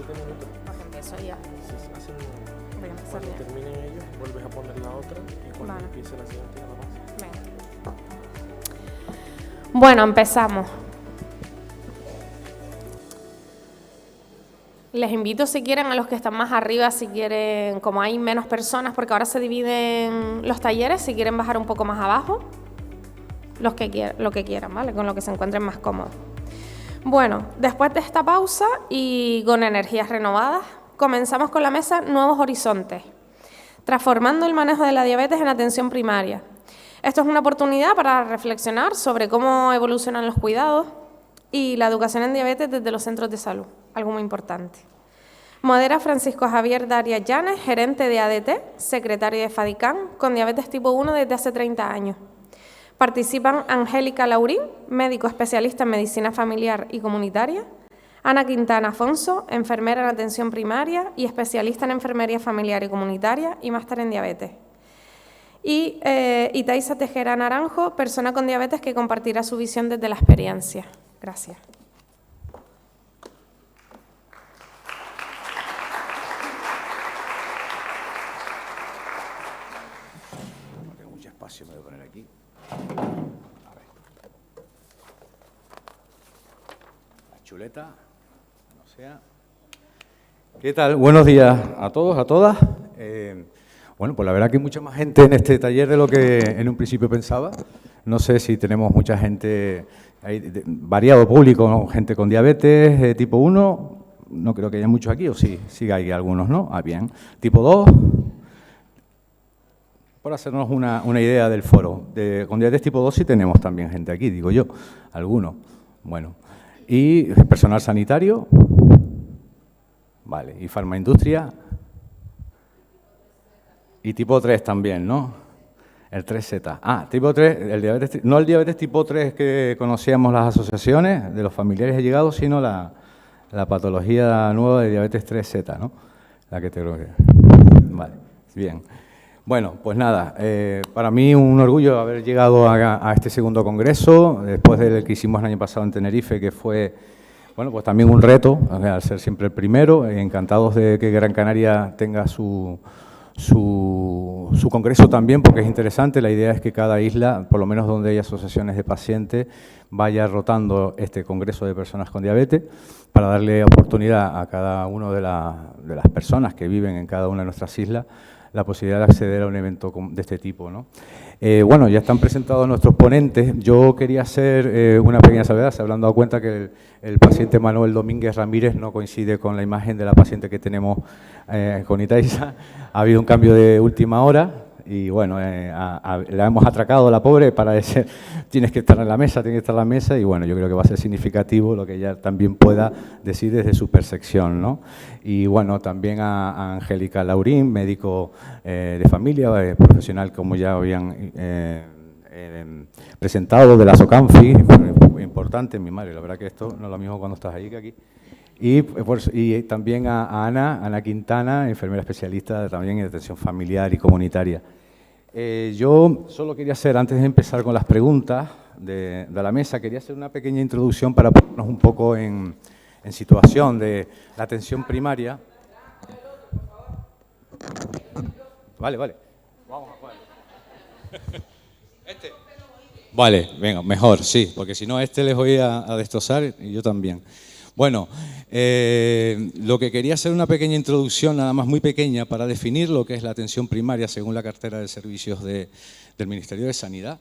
7 minutos. Pues empiezo ya. Sí, hacen, Voy a empezar cuando ya. terminen ellos, vuelves a poner la otra y cuando Vale. empiece la siguiente nada más. Venga. Bueno, empezamos. Les invito, si quieren, a los que están más arriba, si quieren, como hay menos personas, porque ahora se dividen los talleres, si quieren bajar un poco más abajo, lo que quieran, ¿vale? Con lo que se encuentren más cómodos. Bueno, después de esta pausa y con energías renovadas, comenzamos con la mesa Nuevos Horizontes, transformando el manejo de la diabetes en atención primaria. Esto es una oportunidad para reflexionar sobre cómo evolucionan los cuidados y la educación en diabetes desde los centros de salud, algo muy importante. Modera Francisco Javier Darias Llanes, gerente de ADT, secretario de FADICAN, con diabetes tipo 1 desde hace 30 años. Participan Angélica Laurín, médico especialista en medicina familiar y comunitaria, Ana Quintana Afonso, enfermera en atención primaria y especialista en enfermería familiar y comunitaria y máster en diabetes. Y Itaiza Tejera Naranjo, persona con diabetes que compartirá su visión desde la experiencia. Gracias. No tengo mucho espacio, me voy a poner aquí. A ver. La chuleta, no sea. ¿Qué tal? Buenos días a todos, a todas. Bueno, pues la verdad que hay mucha más gente en este taller de lo que en un principio pensaba. No sé si tenemos mucha gente, hay variado público, ¿no? Gente con diabetes tipo 1, no creo que haya muchos aquí, o sí hay algunos, ¿no? Ah, bien. Tipo 2, por hacernos una idea del foro. Con diabetes tipo 2 sí tenemos también gente aquí, digo yo, algunos. Bueno, y personal sanitario, vale, y farmaindustria. Y tipo 3 también, ¿no? El 3Z. Ah, tipo 3, el diabetes, no el diabetes tipo 3 que conocíamos las asociaciones de los familiares allegados, sino la patología nueva de diabetes 3Z, ¿no? La que te creo que... Vale, bien. Bueno, pues nada, para mí un orgullo haber llegado a este segundo congreso, después del que hicimos el año pasado en Tenerife, que fue, bueno, pues también un reto, al ser siempre el primero. Encantados de que Gran Canaria tenga su congreso también, porque es interesante. La idea es que cada isla, por lo menos donde hay asociaciones de pacientes, vaya rotando este congreso de personas con diabetes para darle oportunidad a cada una de las personas que viven en cada una de nuestras islas la posibilidad de acceder a un evento de este tipo, ¿no? Bueno, ya están presentados nuestros ponentes. Yo quería hacer una pequeña salvedad. Se habrán dado cuenta que el paciente Manuel Domínguez Ramírez no coincide con la imagen de la paciente que tenemos con Itaiza. Ha habido un cambio de última hora y, bueno, la hemos atracado a la pobre para decir, tienes que estar en la mesa, tienes que estar en la mesa, y, bueno, yo creo que va a ser significativo lo que ella también pueda decir desde su percepción, ¿no? Y, bueno, también a Angélica Laurín, médico de familia, profesional, como ya habían presentado, de la SOCANFI, importante, mi madre, la verdad que esto no es lo mismo cuando estás ahí que aquí. Y también a Ana Quintana, enfermera especialista también en atención familiar y comunitaria. Yo solo quería hacer, antes de empezar con las preguntas de la mesa, quería hacer una pequeña introducción para ponernos un poco en situación de la atención primaria. Vale. Vamos a jugar. Vale, venga, mejor, sí, porque si no les voy a destrozar y yo también. Bueno, lo que quería hacer una pequeña introducción, nada más muy pequeña, para definir lo que es la atención primaria según la cartera de servicios del Ministerio de Sanidad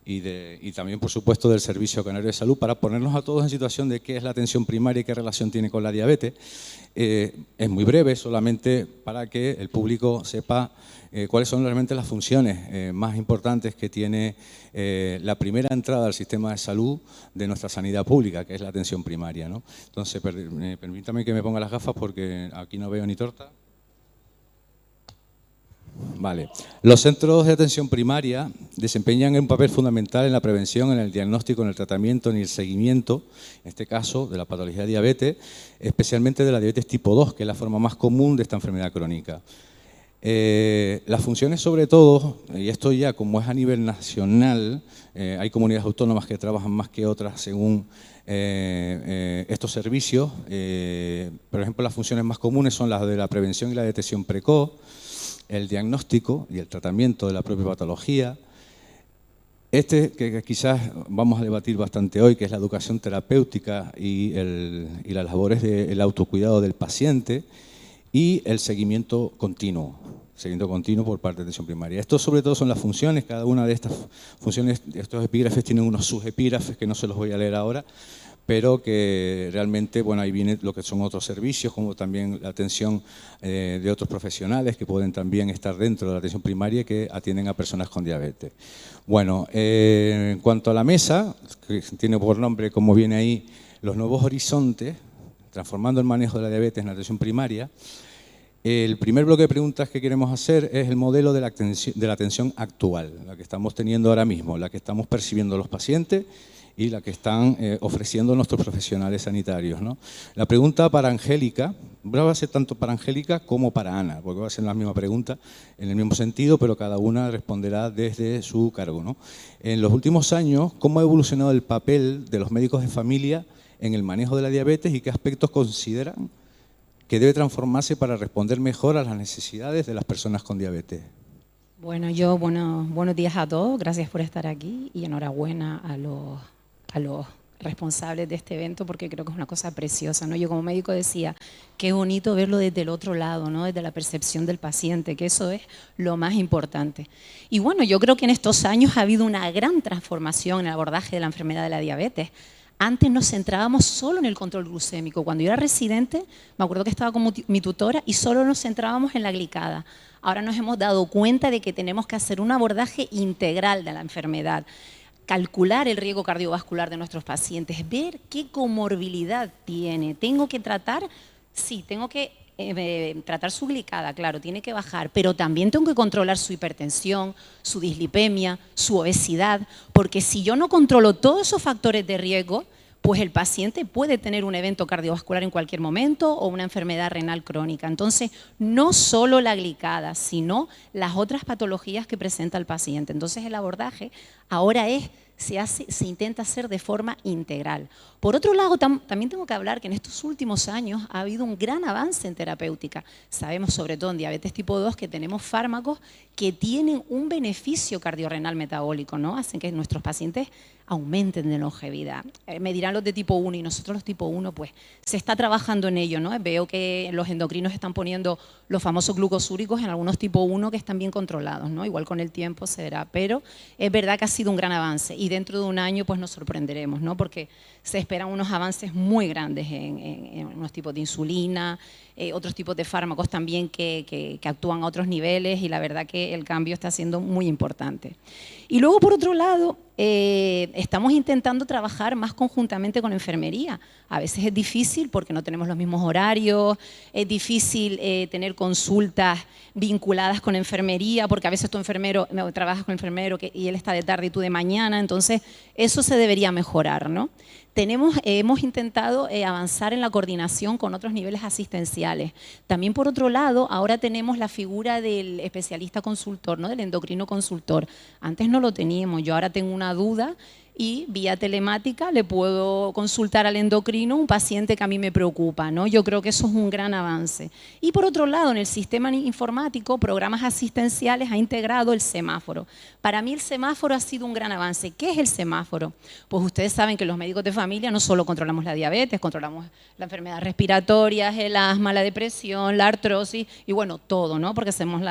y también, por supuesto, del Servicio Canario de Salud, para ponernos a todos en situación de qué es la atención primaria y qué relación tiene con la diabetes. Es muy breve, solamente para que el público sepa cuáles son realmente las funciones más importantes que tiene la primera entrada al sistema de salud de nuestra sanidad pública, que es la atención primaria, ¿no? Entonces, permítame que me ponga las gafas porque aquí no veo ni torta. Vale. Los centros de atención primaria desempeñan un papel fundamental en la prevención, en el diagnóstico, en el tratamiento, en el seguimiento, en este caso, de la patología de diabetes, especialmente de la diabetes tipo 2, que es la forma más común de esta enfermedad crónica. Las funciones sobre todo, y esto ya como es a nivel nacional, hay comunidades autónomas que trabajan más que otras según estos servicios. Por ejemplo, las funciones más comunes son las de la prevención y la detección precoz, el diagnóstico y el tratamiento de la propia patología. Que quizás vamos a debatir bastante hoy, que es la educación terapéutica y las labores del autocuidado del paciente y el seguimiento continuo por parte de atención primaria. Esto sobre todo son las funciones, cada una de estas funciones, estos epígrafes tienen unos subepígrafes que no se los voy a leer ahora, pero que realmente, bueno, ahí viene lo que son otros servicios, como también la atención de otros profesionales que pueden también estar dentro de la atención primaria y que atienden a personas con diabetes. Bueno, en cuanto a la mesa, que tiene por nombre, como viene ahí, los nuevos horizontes, transformando el manejo de la diabetes en la atención primaria, el primer bloque de preguntas que queremos hacer es el modelo de la atención actual, la que estamos teniendo ahora mismo, la que estamos percibiendo los pacientes y la que están ofreciendo nuestros profesionales sanitarios, ¿no? La pregunta para Angélica, va a ser tanto para Angélica como para Ana, porque va a ser la misma pregunta en el mismo sentido, pero cada una responderá desde su cargo, ¿no? En los últimos años, ¿cómo ha evolucionado el papel de los médicos de familia en el manejo de la diabetes y qué aspectos consideran que debe transformarse para responder mejor a las necesidades de las personas con diabetes? Bueno, buenos días a todos, gracias por estar aquí y enhorabuena a los responsables de este evento porque creo que es una cosa preciosa, ¿no? Yo como médico decía, qué bonito verlo desde el otro lado, ¿no? Desde la percepción del paciente, que eso es lo más importante. Y bueno, yo creo que en estos años ha habido una gran transformación en el abordaje de la enfermedad de la diabetes. Antes nos centrábamos solo en el control glucémico. Cuando yo era residente, me acuerdo que estaba con mi tutora y solo nos centrábamos en la glicada. Ahora nos hemos dado cuenta de que tenemos que hacer un abordaje integral de la enfermedad, calcular el riesgo cardiovascular de nuestros pacientes, ver qué comorbilidad tiene. ¿Tengo que tratar? Sí, tengo que tratar su glicada, claro, tiene que bajar, pero también tengo que controlar su hipertensión, su dislipemia, su obesidad, porque si yo no controlo todos esos factores de riesgo, pues el paciente puede tener un evento cardiovascular en cualquier momento o una enfermedad renal crónica. Entonces, no solo la glicada, sino las otras patologías que presenta el paciente. Entonces, el abordaje ahora se intenta hacer de forma integral. Por otro lado, también tengo que hablar que en estos últimos años ha habido un gran avance en terapéutica. Sabemos, sobre todo en diabetes tipo 2, que tenemos fármacos que tienen un beneficio cardiorrenal metabólico, ¿no? Hacen que nuestros pacientes aumenten de longevidad. Me dirán los de tipo 1 y nosotros los tipo 1, pues se está trabajando en ello, ¿no? Veo que los endocrinos están poniendo los famosos glucosúricos en algunos tipo 1 que están bien controlados, ¿no? Igual con el tiempo se verá, pero es verdad que ha sido un gran avance y dentro de un año pues nos sorprenderemos, ¿no? Porque se esperan unos avances muy grandes en unos tipos de insulina, otros tipos de fármacos también que actúan a otros niveles y la verdad que el cambio está siendo muy importante. Y luego, por otro lado, estamos intentando trabajar más conjuntamente con enfermería. A veces es difícil porque no tenemos los mismos horarios, es difícil tener consultas vinculadas con enfermería porque a veces tu enfermero, trabajas con enfermero y él está de tarde y tú de mañana, entonces eso se debería mejorar, ¿no? Hemos intentado avanzar en la coordinación con otros niveles asistenciales. También, por otro lado, ahora tenemos la figura del especialista consultor, ¿no? Del endocrino consultor. Antes no lo teníamos, yo ahora tengo una duda y vía telemática le puedo consultar al endocrino un paciente que a mí me preocupa, ¿no? Yo creo que eso es un gran avance. Y por otro lado, en el sistema informático, programas asistenciales ha integrado el semáforo. Para mí el semáforo ha sido un gran avance. ¿Qué es el semáforo? Pues ustedes saben que los médicos de familia no solo controlamos la diabetes, controlamos la enfermedad respiratoria, el asma, la depresión, la artrosis y bueno, todo, ¿no? Porque somos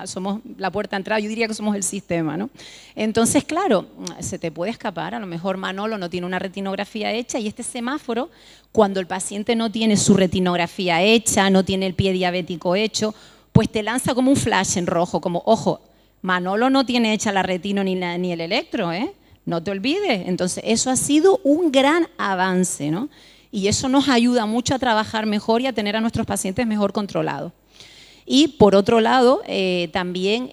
somos la puerta de entrada, yo diría que somos el sistema, ¿no? Entonces, claro, se te puede escapar. A lo mejor Manolo no tiene una retinografía hecha y este semáforo, cuando el paciente no tiene su retinografía hecha, no tiene el pie diabético hecho, pues te lanza como un flash en rojo, como, ojo, Manolo no tiene hecha la retino ni el electro, ¿eh? No te olvides. Entonces, eso ha sido un gran avance, ¿no? Y eso nos ayuda mucho a trabajar mejor y a tener a nuestros pacientes mejor controlados. Y por otro lado, también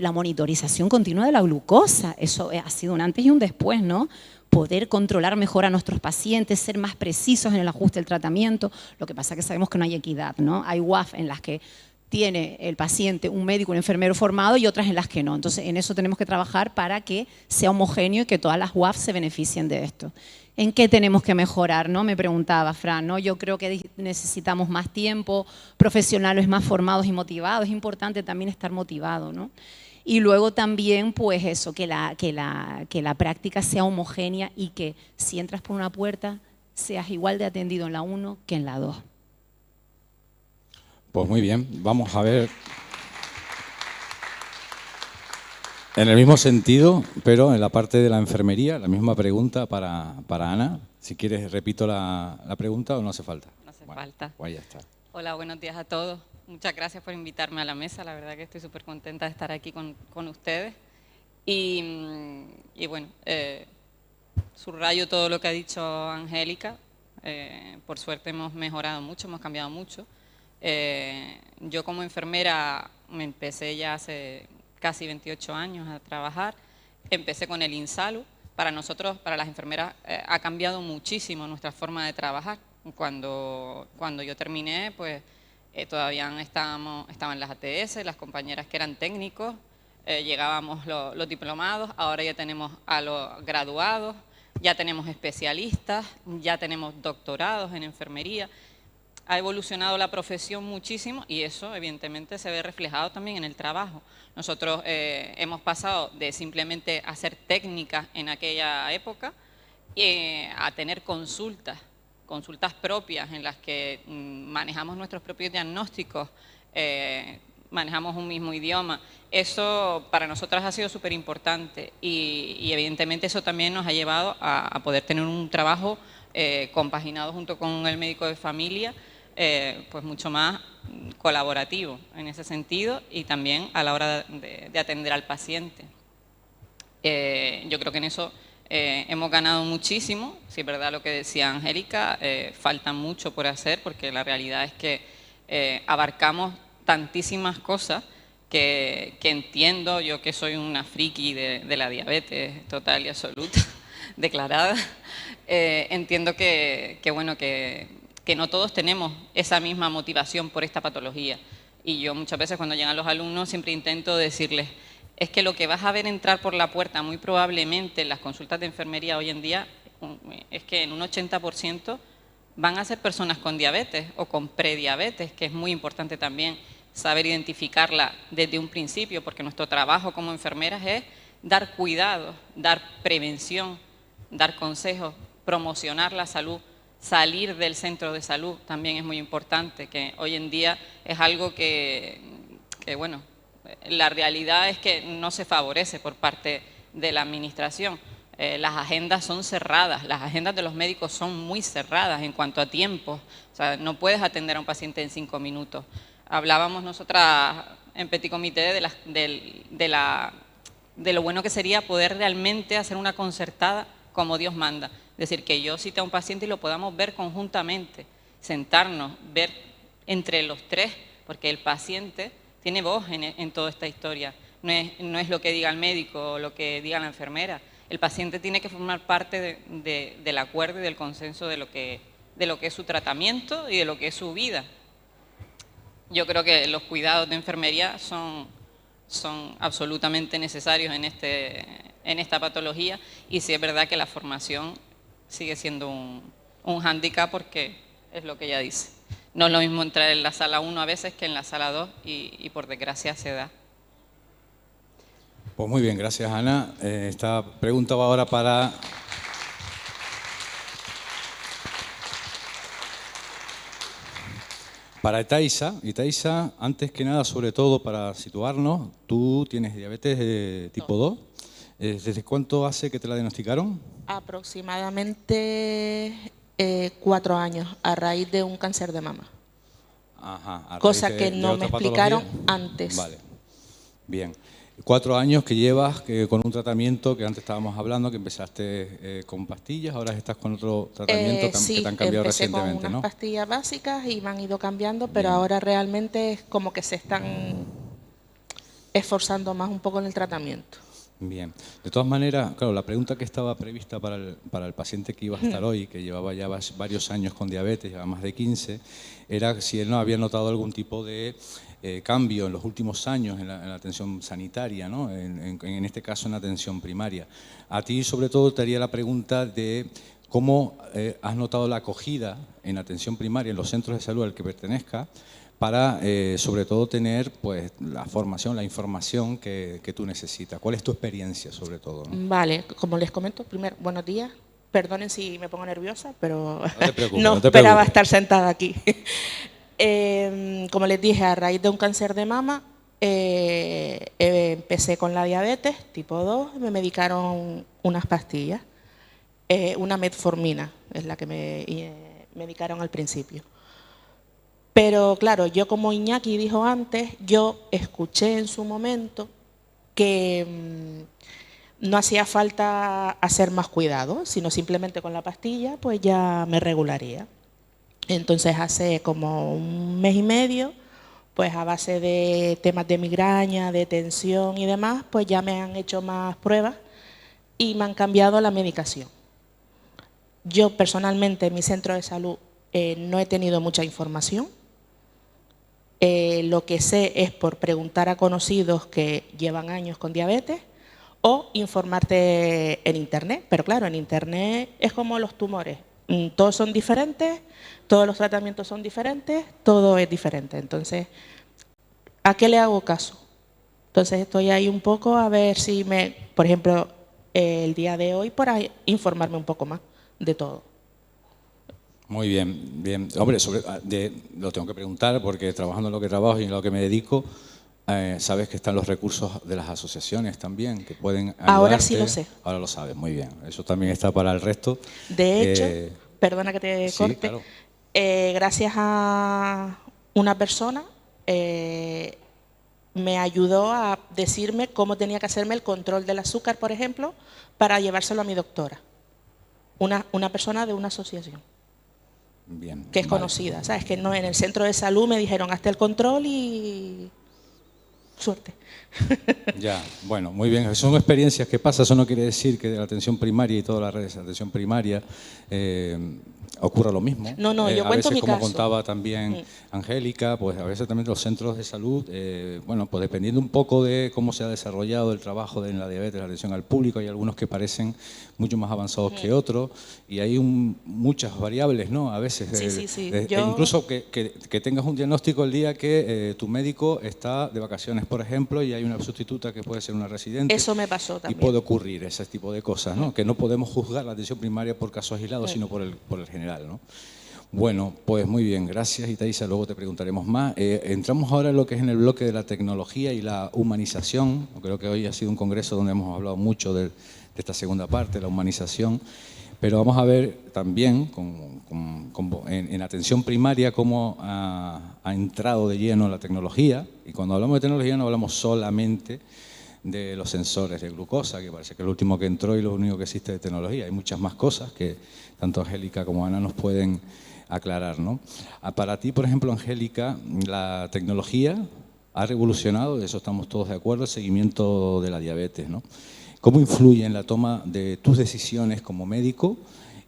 la monitorización continua de la glucosa, eso ha sido un antes y un después, ¿no? Poder controlar mejor a nuestros pacientes, ser más precisos en el ajuste del tratamiento. Lo que pasa es que sabemos que no hay equidad, ¿no? Hay WAF en las que tiene el paciente un médico, un enfermero formado y otras en las que no. Entonces, en eso tenemos que trabajar para que sea homogéneo y que todas las UAF se beneficien de esto. ¿En qué tenemos que mejorar? ¿No? Me preguntaba Fran, ¿no? Yo creo que necesitamos más tiempo, profesionales más formados y motivados. Es importante también estar motivado, ¿no? Y luego también, pues eso, que la práctica sea homogénea y que si entras por una puerta seas igual de atendido en la 1 que en la 2. Pues muy bien, vamos a ver. En el mismo sentido, pero en la parte de la enfermería, la misma pregunta para Ana. Si quieres, repito la pregunta o no hace falta. No hace falta. Pues ya está. Hola, buenos días a todos. Muchas gracias por invitarme a la mesa. La verdad que estoy súper contenta de estar aquí con ustedes. Y bueno, subrayo todo lo que ha dicho Angélica. Por suerte hemos mejorado mucho, hemos cambiado mucho. Yo como enfermera me empecé ya hace casi 28 años a trabajar. Empecé con el INSALU. Para nosotros, para las enfermeras, ha cambiado muchísimo nuestra forma de trabajar. Cuando yo terminé, pues todavía estaban las ATS, las compañeras que eran técnicos, llegábamos los diplomados, ahora ya tenemos a los graduados, ya tenemos especialistas, ya tenemos doctorados en enfermería. Ha evolucionado la profesión muchísimo y eso evidentemente se ve reflejado también en el trabajo. Nosotros hemos pasado de simplemente hacer técnicas en aquella época a tener consultas propias en las que manejamos nuestros propios diagnósticos, manejamos un mismo idioma. Eso para nosotras ha sido súper importante y evidentemente eso también nos ha llevado a poder tener un trabajo compaginado junto con el médico de familia, pues mucho más colaborativo en ese sentido y también a la hora de atender al paciente. Yo creo que en eso hemos ganado muchísimo. Si es verdad lo que decía Angélica, falta mucho por hacer porque la realidad es que abarcamos tantísimas cosas que entiendo, yo que soy una friki de la diabetes total y absoluta, declarada, entiendo bueno, que no todos tenemos esa misma motivación por esta patología. Y yo muchas veces cuando llegan los alumnos siempre intento decirles, es que lo que vas a ver entrar por la puerta muy probablemente en las consultas de enfermería hoy en día es que en un 80% van a ser personas con diabetes o con prediabetes, que es muy importante también saber identificarla desde un principio, porque nuestro trabajo como enfermeras es dar cuidado, dar prevención, dar consejos, promocionar la salud, salir del centro de salud también es muy importante, que hoy en día es algo que bueno, la realidad es que no se favorece por parte de la administración. Las agendas son cerradas, las agendas de los médicos son muy cerradas en cuanto a tiempos. O sea, no puedes atender a un paciente en 5 minutos. Hablábamos nosotras en Petit Comité de lo bueno que sería poder realmente hacer una concertada como Dios manda. Es decir, que yo cite a un paciente y lo podamos ver conjuntamente, sentarnos, ver entre los tres, porque el paciente tiene voz en toda esta historia. No es lo que diga el médico o lo que diga la enfermera. El paciente tiene que formar parte del acuerdo y del consenso de lo que es su tratamiento y de lo que es su vida. Yo creo que los cuidados de enfermería son absolutamente necesarios en esta patología y sí es verdad que la formación sigue siendo un hándicap porque es lo que ella dice. No es lo mismo entrar en la sala 1 a veces que en la sala 2 y por desgracia se da. Pues muy bien, gracias Ana. Esta pregunta va ahora para Etaisa. Etaisa, antes que nada, sobre todo para situarnos, tú tienes diabetes tipo 2. ¿Desde cuánto hace que te la diagnosticaron? Aproximadamente 4 años, a raíz de un cáncer de mama. Ajá, Cosa que no me explicaron antes. Vale, bien. 4 años que llevas con un tratamiento que antes estábamos hablando, que empezaste con pastillas, ahora estás con otro tratamiento que te han cambiado recientemente, con unas ¿no? pastillas básicas y me han ido cambiando, pero ahora realmente es como que se están esforzando más un poco en el tratamiento. Bien. De todas maneras, claro, la pregunta que estaba prevista para el paciente que iba a estar hoy, que llevaba ya varios años con diabetes, llevaba más de 15, era si él no había notado algún tipo de cambio en los últimos años en la atención sanitaria, ¿no? En este caso en atención primaria. A ti, sobre todo, te haría la pregunta de cómo has notado la acogida en atención primaria en los centros de salud al que pertenezca, para, sobre todo, tener pues, la formación, la información que tú necesitas. ¿Cuál es tu experiencia, sobre todo, ¿no? Vale, como les comento, primero, buenos días. Perdonen si me pongo nerviosa, pero No te preocupes, no no te esperaba preocupes. estar sentada aquí. Como les dije, a raíz de un cáncer de mama, empecé con la diabetes tipo 2, me medicaron unas pastillas, una metformina, es la que me medicaron al principio. Pero claro, yo como Iñaki dijo antes, yo escuché en su momento que no hacía falta hacer más cuidado, sino simplemente con la pastilla pues ya me regularía. Entonces hace como un mes y medio, pues a base de temas de migraña, de tensión y demás, pues ya me han hecho más pruebas y me han cambiado la medicación. Yo personalmente en mi centro de salud no he tenido mucha información. Lo que sé es por preguntar a conocidos que llevan años con diabetes o informarte en internet. Pero claro, en internet es como los tumores. Todos son diferentes, todos los tratamientos son diferentes, todo es diferente. Entonces, ¿a qué le hago caso? Entonces estoy ahí un poco a ver si por ejemplo, el día de hoy, para informarme un poco más de todo. Muy bien, bien. Hombre, lo tengo que preguntar porque trabajando en lo que trabajo y en lo que me dedico, sabes que están los recursos de las asociaciones también, que pueden ayudarte. Ahora sí lo sé. Ahora lo sabes, muy bien. Eso también está para el resto. De hecho, perdona que te corte, sí, claro. Gracias a una persona me ayudó a decirme cómo tenía que hacerme el control del azúcar, por ejemplo, para llevárselo a mi doctora. Una persona de una asociación. Bien, que es conocida, ¿sabes? Que no, en el centro de salud me dijeron hazte el control y suerte. Ya, bueno, muy bien. Son experiencias que pasan, eso no quiere decir que de la atención primaria y todas las redes de atención primaria ocurra lo mismo. No, yo a cuento veces, mi como caso. contaba también Angélica, pues a veces también los centros de salud, bueno, pues dependiendo un poco de cómo se ha desarrollado el trabajo en la diabetes, la atención al público, hay algunos que parecen mucho más avanzados que otros y hay muchas variables, ¿no? A veces, Sí. incluso que tengas un diagnóstico el día que tu médico está de vacaciones, por ejemplo, y hay una sustituta que puede ser una residente. Eso me pasó también. Y puede ocurrir ese tipo de cosas, ¿no? Que no podemos juzgar la atención primaria por casos aislados, sino por el general, ¿no? Bueno, pues muy bien, gracias Itaiza, luego te preguntaremos más. Entramos ahora en lo que es en el bloque de la tecnología y la humanización. Creo que hoy ha sido un congreso donde hemos hablado mucho de esta segunda parte, la humanización, pero vamos a ver también en atención primaria cómo ha entrado de lleno la tecnología, y cuando hablamos de tecnología no hablamos solamente de los sensores de glucosa, que parece que es lo último que entró y lo único que existe de tecnología. Hay muchas más cosas que tanto Angélica como Ana nos pueden aclarar, ¿no? Para ti, por ejemplo, Angélica, la tecnología ha revolucionado, de eso estamos todos de acuerdo, el seguimiento de la diabetes, ¿no? ¿Cómo influye en la toma de tus decisiones como médico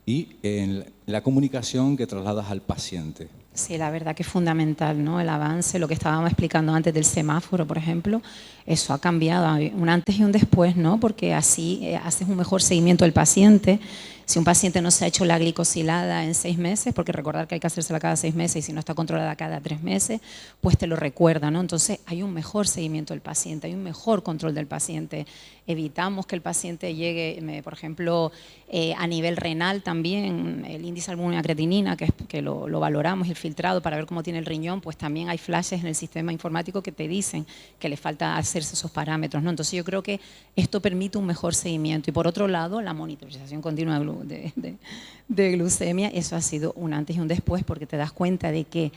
y en la comunicación que trasladas al paciente? Sí, la verdad que es fundamental, ¿no? El avance, lo que estábamos explicando antes del semáforo, por ejemplo, eso ha cambiado, hay un antes y un después, ¿no? Porque así haces un mejor seguimiento del paciente. Si un paciente no se ha hecho la glicosilada en 6 meses, porque recordar que hay que hacérsela cada 6 meses y si no está controlada cada 3 meses, pues te lo recuerda, ¿no? Entonces hay un mejor seguimiento del paciente, hay un mejor control del paciente. Evitamos que el paciente llegue, por ejemplo, a nivel renal también, el índice albúmina creatinina, que lo valoramos, y el filtrado para ver cómo tiene el riñón, pues también hay flashes en el sistema informático que te dicen que le falta hacerse esos parámetros, ¿no? Entonces yo creo que esto permite un mejor seguimiento. Y por otro lado, la monitorización continua de glucemia, eso ha sido un antes y un después, porque te das cuenta de que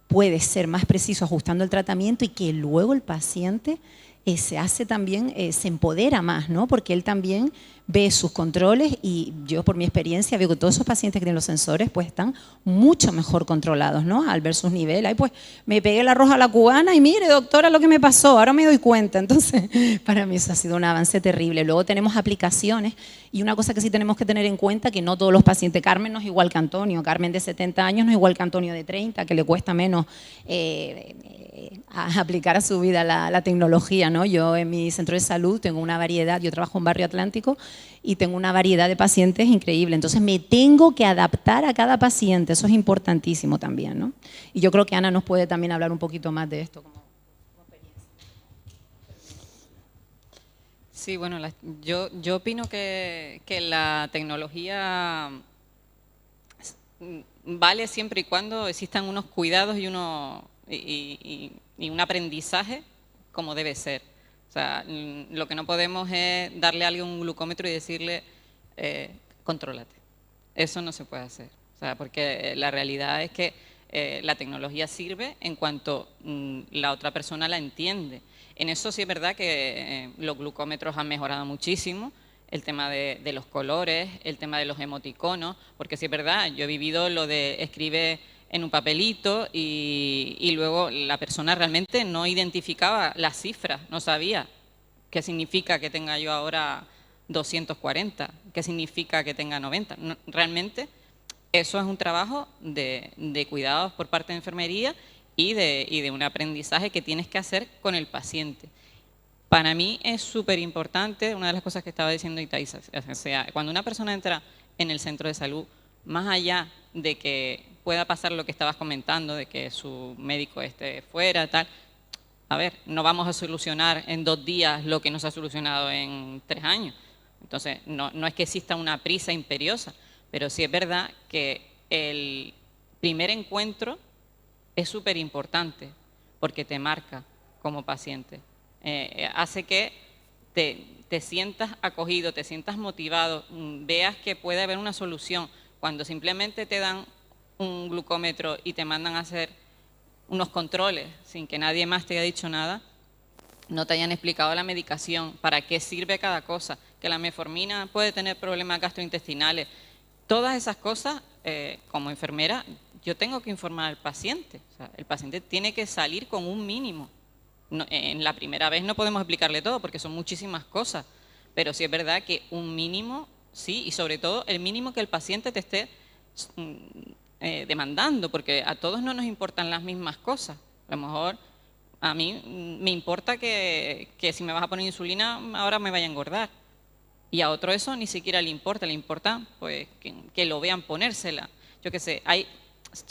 puedes ser más preciso ajustando el tratamiento y que luego el paciente se hace también, se empodera más, ¿no? Porque él también ve sus controles y yo por mi experiencia veo que todos esos pacientes que tienen los sensores pues están mucho mejor controlados, ¿no? Al ver sus niveles. Ay, pues me pegué el arroz a la cubana y mire, doctora, lo que me pasó, ahora me doy cuenta. Entonces, para mí eso ha sido un avance terrible. Luego tenemos aplicaciones y una cosa que sí tenemos que tener en cuenta, que no todos los pacientes, Carmen no es igual que Antonio, Carmen de 70 años no es igual que Antonio de 30, que le cuesta menos a aplicar a su vida la tecnología, ¿no? Yo en mi centro de salud tengo una variedad, yo trabajo en Barrio Atlántico y tengo una variedad de pacientes increíble, entonces me tengo que adaptar a cada paciente, eso es importantísimo también, ¿no? Y yo creo que Ana nos puede también hablar un poquito más de esto. Sí, bueno, yo opino que la tecnología vale siempre y cuando existan unos cuidados y un aprendizaje como debe ser. O sea, lo que no podemos es darle a alguien un glucómetro y decirle, contrólate. Eso no se puede hacer. O sea, porque la realidad es que la tecnología sirve en cuanto la otra persona la entiende. En eso sí es verdad que los glucómetros han mejorado muchísimo, el tema de los colores, el tema de los emoticonos, porque sí es verdad, yo he vivido lo de escribe en un papelito y luego la persona realmente no identificaba las cifras, no sabía qué significa que tenga yo ahora 240, qué significa que tenga 90. No, realmente eso es un trabajo de cuidados por parte de enfermería y de un aprendizaje que tienes que hacer con el paciente. Para mí es súper importante, una de las cosas que estaba diciendo Itaiza, o sea, cuando una persona entra en el centro de salud, más allá de que pueda pasar lo que estabas comentando, de que su médico esté fuera, tal, a ver, no vamos a solucionar en 2 días lo que no se ha solucionado en 3 años. Entonces, no es que exista una prisa imperiosa, pero sí es verdad que el primer encuentro es súper importante porque te marca como paciente. Hace que te sientas acogido, te sientas motivado, veas que puede haber una solución. Cuando simplemente te dan un glucómetro y te mandan a hacer unos controles sin que nadie más te haya dicho nada, no te hayan explicado la medicación, para qué sirve cada cosa, que la metformina puede tener problemas gastrointestinales. Todas esas cosas, como enfermera, yo tengo que informar al paciente. O sea, el paciente tiene que salir con un mínimo. No, en la primera vez no podemos explicarle todo porque son muchísimas cosas, pero sí es verdad que un mínimo, sí, y sobre todo el mínimo que el paciente te esté demandando, porque a todos no nos importan las mismas cosas. A lo mejor a mí me importa que si me vas a poner insulina ahora me vaya a engordar, y a otro eso ni siquiera le importa pues que lo vean ponérsela. Yo qué sé,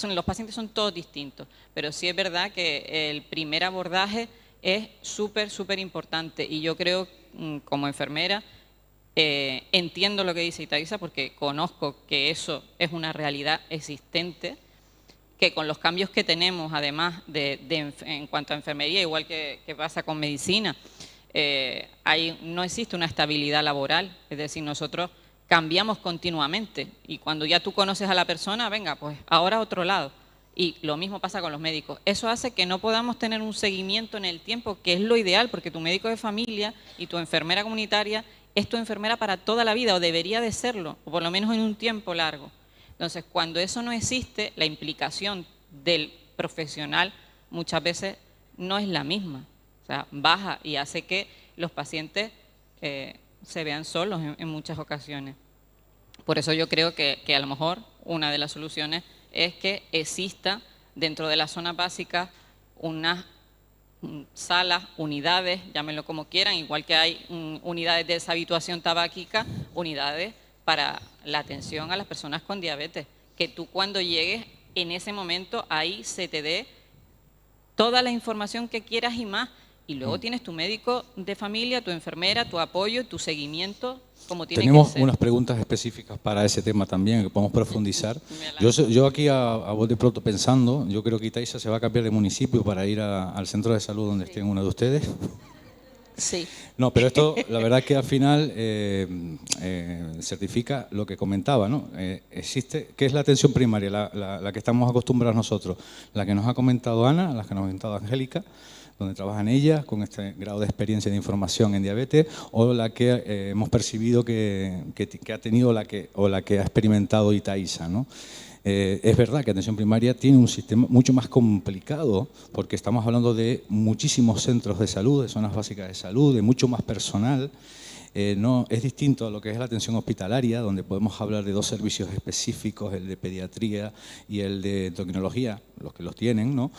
los pacientes son todos distintos, pero sí es verdad que el primer abordaje es súper importante, y yo creo, como enfermera, entiendo lo que dice Itaiza porque conozco que eso es una realidad existente, que con los cambios que tenemos, además en cuanto a enfermería, igual que pasa con medicina, no existe una estabilidad laboral, es decir, nosotros cambiamos continuamente y cuando ya tú conoces a la persona, venga, pues ahora a otro lado. Y lo mismo pasa con los médicos. Eso hace que no podamos tener un seguimiento en el tiempo, que es lo ideal, porque tu médico de familia y tu enfermera comunitaria es tu enfermera para toda la vida, o debería de serlo, o por lo menos en un tiempo largo. Entonces, cuando eso no existe, la implicación del profesional muchas veces no es la misma. O sea, baja y hace que los pacientes se vean solos en muchas ocasiones. Por eso yo creo que a lo mejor una de las soluciones es que exista dentro de las zonas básicas unas salas, unidades, llámenlo como quieran, igual que hay unidades de deshabituación tabáquica, unidades para la atención a las personas con diabetes, que tú cuando llegues en ese momento ahí se te dé toda la información que quieras y más, y luego tienes tu médico de familia, tu enfermera, tu apoyo, tu seguimiento, como tiene que ser. Tenemos unas preguntas específicas para ese tema también, que podemos profundizar. Yo aquí a voz de pronto pensando, yo creo que Itaiza se va a cambiar de municipio para ir al centro de salud donde esté uno de ustedes. Sí. No, pero esto, la verdad que al final certifica lo que comentaba, ¿no? Existe, ¿qué es la atención primaria? La que estamos acostumbrados nosotros, la que nos ha comentado Ana, la que nos ha comentado Angélica, donde trabajan ellas, con este grado de experiencia de información en diabetes, o la que hemos percibido que ha tenido o la que ha experimentado Itaiza, ¿no? Es verdad que atención primaria tiene un sistema mucho más complicado porque estamos hablando de muchísimos centros de salud, de zonas básicas de salud, de mucho más personal. No, es distinto a lo que es la atención hospitalaria, donde podemos hablar de dos servicios específicos, el de pediatría y el de endocrinología, los que los tienen, ¿no?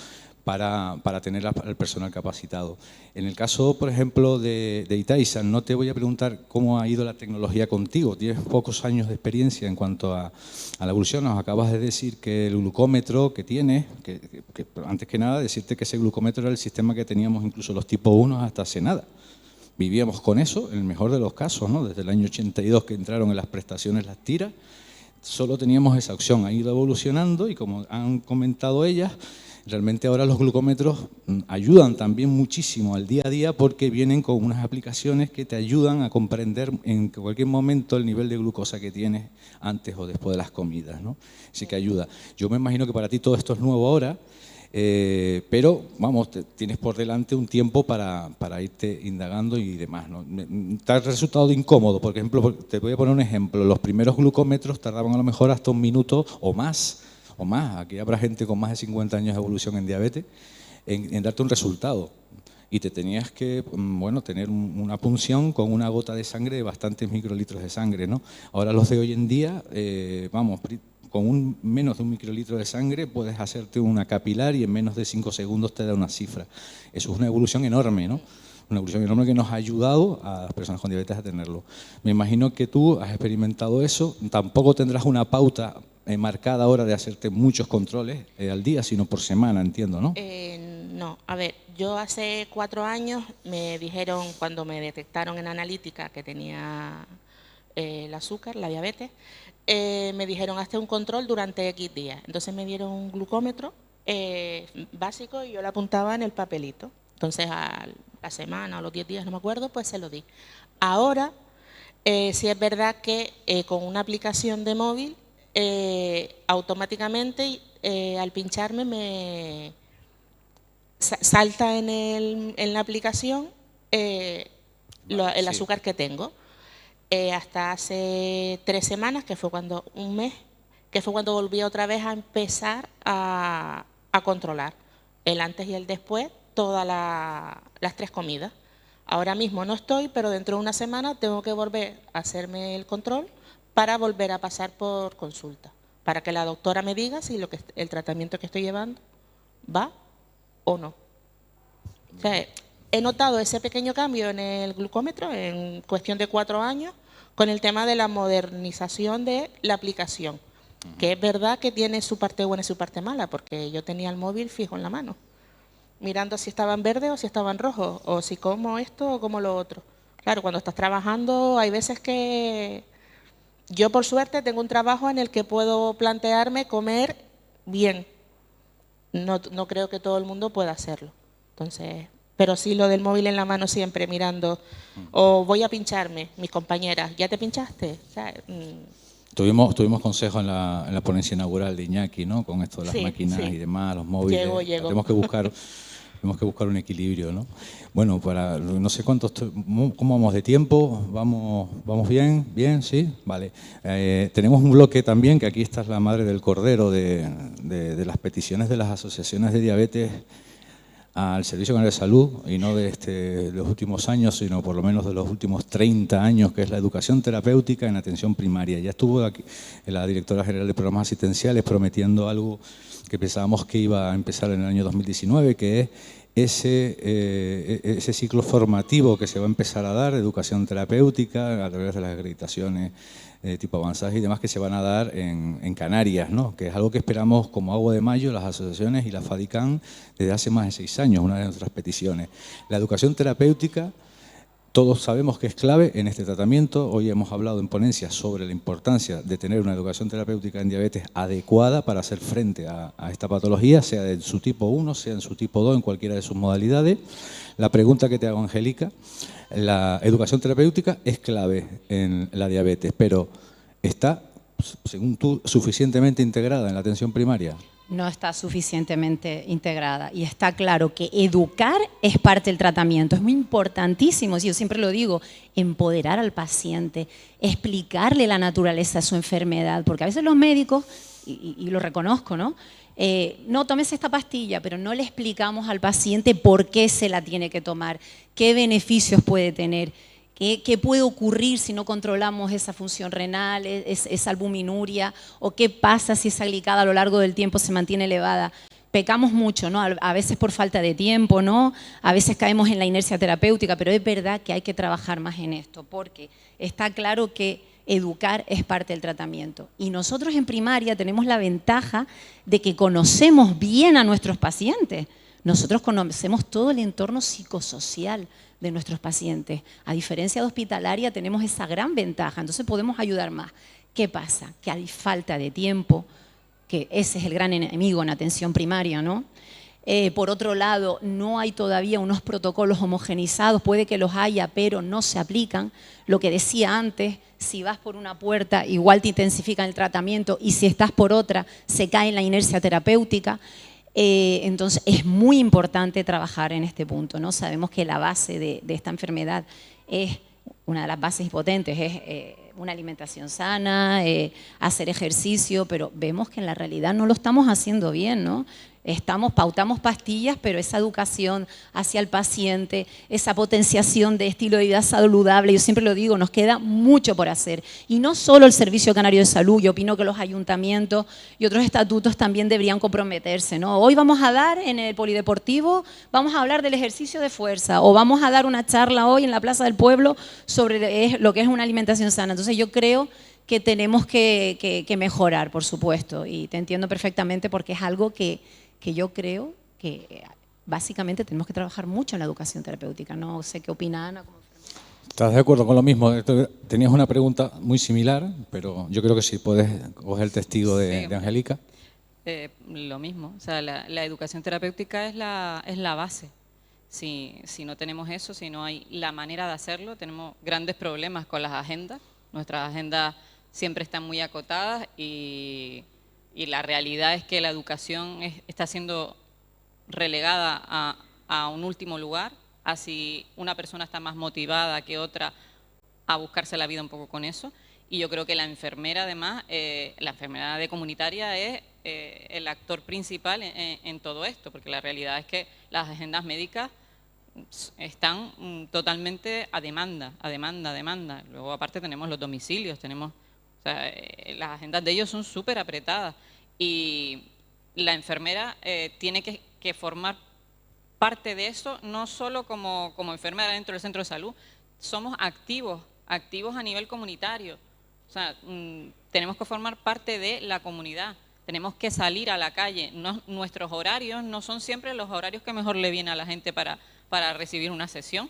Para tener al personal capacitado. En el caso, por ejemplo, de Itaiza, no te voy a preguntar cómo ha ido la tecnología contigo. Tienes pocos años de experiencia en cuanto a la evolución. Nos acabas de decir que el glucómetro que tienes, que antes que nada decirte que ese glucómetro era el sistema que teníamos incluso los tipo 1 hasta hace nada. Vivíamos con eso, en el mejor de los casos, ¿no? Desde el año 82 que entraron en las prestaciones las tiras, solo teníamos esa opción. Ha ido evolucionando y, como han comentado ellas, realmente ahora los glucómetros ayudan también muchísimo al día a día porque vienen con unas aplicaciones que te ayudan a comprender en cualquier momento el nivel de glucosa que tienes antes o después de las comidas, ¿no? Así que ayuda. Yo me imagino que para ti todo esto es nuevo ahora, pero vamos, tienes por delante un tiempo para irte indagando y demás, ¿no? ¿Te ha resultado incómodo? Por ejemplo, te voy a poner un ejemplo. Los primeros glucómetros tardaban a lo mejor hasta 1 minuto o más. Aquí habrá gente con más de 50 años de evolución en diabetes, en darte un resultado. Y te tenías que, bueno, tener una punción con una gota de sangre de bastantes microlitros de sangre, ¿no? Ahora los de hoy en día, vamos, con menos de 1 microlitro de sangre puedes hacerte una capilar y en menos de 5 segundos te da una cifra. Eso es una evolución enorme, ¿no? Una evolución enorme que nos ha ayudado a las personas con diabetes a tenerlo. Me imagino que tú has experimentado eso, tampoco tendrás una pauta marcada ahora de hacerte muchos controles al día, sino por semana, entiendo, ¿no? No, a ver, yo hace 4 años me dijeron, cuando me detectaron en analítica que tenía el azúcar, la diabetes, me dijeron hazte un control durante X días. Entonces me dieron un glucómetro básico y yo lo apuntaba en el papelito. Entonces a la semana o los 10 días, no me acuerdo, pues se lo di. Ahora, sí es verdad que con una aplicación de móvil, automáticamente al pincharme me salta en la aplicación el azúcar que tengo. Hasta hace 3 semanas, que fue un mes, que fue cuando volví otra vez a empezar a controlar el antes y el después, todas las 3 comidas. Ahora mismo no estoy, pero dentro de una semana tengo que volver a hacerme el control para volver a pasar por consulta, para que la doctora me diga si el tratamiento que estoy llevando va o no. O sea, he notado ese pequeño cambio en el glucómetro en cuestión de 4 años con el tema de la modernización de la aplicación, que es verdad que tiene su parte buena y su parte mala, porque yo tenía el móvil fijo en la mano, mirando si estaba en verde o si estaba en rojo, o si como esto o como lo otro. Claro, cuando estás trabajando hay veces que... Yo, por suerte, tengo un trabajo en el que puedo plantearme comer bien. No creo que todo el mundo pueda hacerlo. Entonces, pero sí lo del móvil en la mano siempre mirando. O voy a pincharme, mis compañeras, ¿ya te pinchaste? O sea, Tuvimos consejo en la ponencia inaugural de Iñaki, ¿no? Con esto de las máquinas y demás, los móviles. Llego. Tenemos que buscar un equilibrio, ¿no? Bueno, no sé cómo vamos de tiempo. ¿Vamos bien? ¿Bien? ¿Sí? Vale. Tenemos un bloque también, que aquí está la madre del cordero de las peticiones de las asociaciones de diabetes al Servicio Canario de Salud, y no de los últimos años, sino por lo menos de los últimos 30 años, que es la educación terapéutica en atención primaria. Ya estuvo aquí la directora general de programas asistenciales prometiendo algo que pensábamos que iba a empezar en el año 2019, que es ese ciclo formativo que se va a empezar a dar, educación terapéutica, a través de las acreditaciones tipo avanzadas y demás que se van a dar en Canarias, ¿no? Que es algo que esperamos como agua de mayo las asociaciones y la FADICAN desde hace más de 6 años, una de nuestras peticiones. La educación terapéutica, todos sabemos que es clave en este tratamiento. Hoy hemos hablado en ponencias sobre la importancia de tener una educación terapéutica en diabetes adecuada para hacer frente a esta patología, sea en su tipo 1, sea en su tipo 2, en cualquiera de sus modalidades. La pregunta que te hago, Angélica, la educación terapéutica es clave en la diabetes, pero ¿está, según tú, suficientemente integrada en la atención primaria? no está suficientemente integrada. Y está claro que educar es parte del tratamiento. Es muy importantísimo, yo siempre lo digo, empoderar al paciente, explicarle la naturaleza de su enfermedad, porque a veces los médicos, y lo reconozco, ¿no? No tomes esta pastilla, pero no le explicamos al paciente por qué se la tiene que tomar, qué beneficios puede tener, qué puede ocurrir si no controlamos esa función renal, esa albuminuria, o qué pasa si esa glicada a lo largo del tiempo se mantiene elevada. Pecamos mucho, ¿no? A veces por falta de tiempo, ¿no? A veces caemos en la inercia terapéutica, pero es verdad que hay que trabajar más en esto, porque está claro que educar es parte del tratamiento. Y nosotros en primaria tenemos la ventaja de que conocemos bien a nuestros pacientes. Nosotros conocemos todo el entorno psicosocial de nuestros pacientes. A diferencia de hospitalaria tenemos esa gran ventaja, entonces podemos ayudar más. ¿Qué pasa? Que hay falta de tiempo, que ese es el gran enemigo en atención primaria, ¿no? Por otro lado, no hay todavía unos protocolos homogenizados, puede que los haya, pero no se aplican. Lo que decía antes, si vas por una puerta, igual te intensifican el tratamiento, y si estás por otra, se cae en la inercia terapéutica. Entonces, es muy importante trabajar en este punto, ¿no? Sabemos que la base de esta enfermedad es, una de las bases potentes es una alimentación sana, hacer ejercicio, pero vemos que en la realidad no lo estamos haciendo bien, ¿no? Pautamos pastillas, pero esa educación hacia el paciente, esa potenciación de estilo de vida saludable, yo siempre lo digo, nos queda mucho por hacer. Y no solo el Servicio Canario de Salud, yo opino que los ayuntamientos y otros estatutos también deberían comprometerse, ¿no? Hoy vamos a dar en el polideportivo, vamos a hablar del ejercicio de fuerza, o vamos a dar una charla hoy en la Plaza del Pueblo sobre lo que es una alimentación sana. Entonces yo creo que tenemos que mejorar, por supuesto, y te entiendo perfectamente porque es algo que yo creo que básicamente tenemos que trabajar mucho en la educación terapéutica. No sé qué opina Ana como enfermera. ¿Estás de acuerdo con lo mismo? Tenías una pregunta muy similar, pero yo creo que sí puedes coger el testigo de Angélica. Lo mismo, o sea, la educación terapéutica es la base. Si no tenemos eso, si no hay la manera de hacerlo, tenemos grandes problemas con las agendas. Nuestras agendas siempre están muy acotadas y la realidad es que la educación está siendo relegada a un último lugar, así una persona está más motivada que otra a buscarse la vida un poco con eso. Y yo creo que la enfermera, además, la enfermera de comunitaria es el actor principal en todo esto, porque la realidad es que las agendas médicas están totalmente a demanda. Luego, aparte, tenemos los domicilios, o sea, las agendas de ellos son súper apretadas y la enfermera tiene que formar parte de eso, no solo como enfermera dentro del centro de salud, somos activos a nivel comunitario. O sea, tenemos que formar parte de la comunidad, tenemos que salir a la calle. Nuestros horarios no son siempre los horarios que mejor le viene a la gente para recibir una sesión.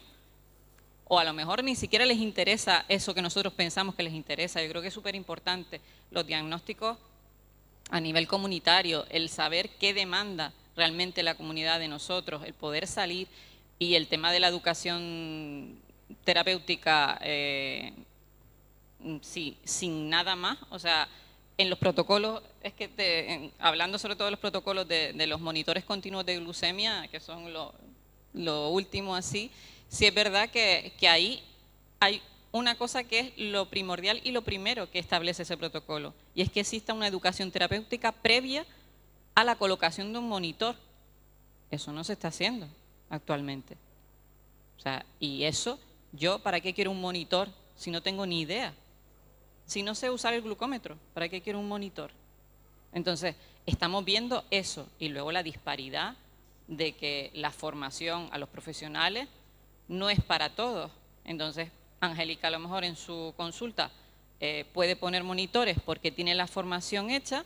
O a lo mejor ni siquiera les interesa eso que nosotros pensamos que les interesa. Yo creo que es súper importante los diagnósticos a nivel comunitario, el saber qué demanda realmente la comunidad de nosotros, el poder salir, y el tema de la educación terapéutica sin nada más. O sea, en los protocolos, es que hablando sobre todo de los protocolos de los monitores continuos de glucemia, que son lo último así, sí es verdad que ahí hay una cosa que es lo primordial y lo primero que establece ese protocolo, y es que exista una educación terapéutica previa a la colocación de un monitor. Eso no se está haciendo actualmente. O sea, y eso, yo, ¿para qué quiero un monitor si no tengo ni idea? Si no sé usar el glucómetro, ¿para qué quiero un monitor? Entonces, estamos viendo eso, y luego la disparidad de que la formación a los profesionales no es para todos. Entonces, Angélica a lo mejor en su consulta puede poner monitores porque tiene la formación hecha,